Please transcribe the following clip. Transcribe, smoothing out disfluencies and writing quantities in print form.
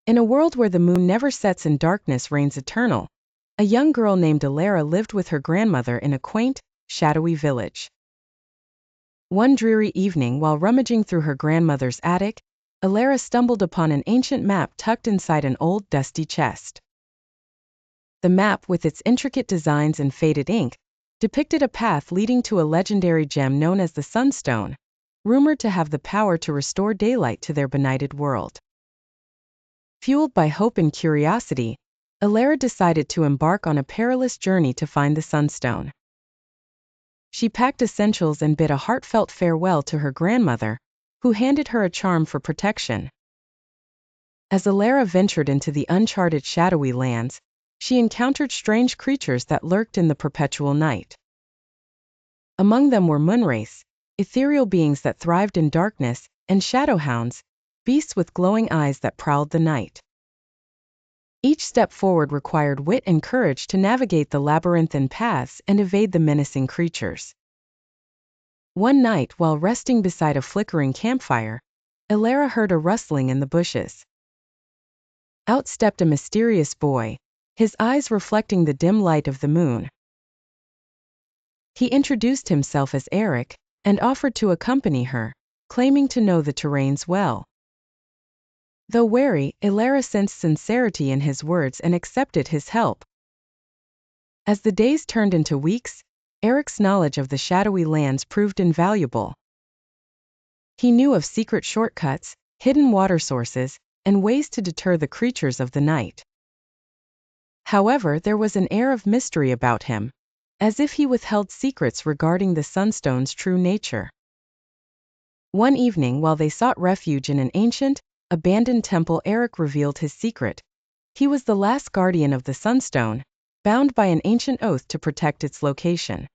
In a world where the moon never sets and darkness reigns eternal, a young girl named Elara lived with her grandmother in a quaint, shadowy village. One dreary evening, while rummaging through her grandmother's attic, Elara stumbled upon an ancient map tucked inside an old, dusty chest. The map, with its intricate designs and faded ink, depicted a path leading to a legendary gem known as the Sunstone, rumored to have the power to restore daylight to their benighted world. Fueled by hope and curiosity, Elara decided to embark on a perilous journey to find the Sunstone. She packed essentials and bid a heartfelt farewell to her grandmother, who handed her a charm for protection. As Elara ventured into the uncharted shadowy lands, she encountered strange creatures that lurked in the perpetual night. Among them were moonwraiths, ethereal beings that thrived in darkness, and shadowhounds, beasts with glowing eyes that prowled the night. Each step forward required wit and courage to navigate the labyrinthine paths and evade the menacing creatures. One night, while resting beside a flickering campfire, Elara heard a rustling in the bushes. Out stepped a mysterious boy, his eyes reflecting the dim light of the moon. He introduced himself as Aric and offered to accompany her, claiming to know the terrains well. Though wary, Elara sensed sincerity in his words and accepted his help. As the days turned into weeks, Aric's knowledge of the shadowy lands proved invaluable. He knew of secret shortcuts, hidden water sources, and ways to deter the creatures of the night. However, there was an air of mystery about him, as if he withheld secrets regarding the Sunstone's true nature. One evening, while they sought refuge in an ancient, abandoned temple, Aric revealed his secret. He was the last guardian of the Sunstone, bound by an ancient oath to protect its location.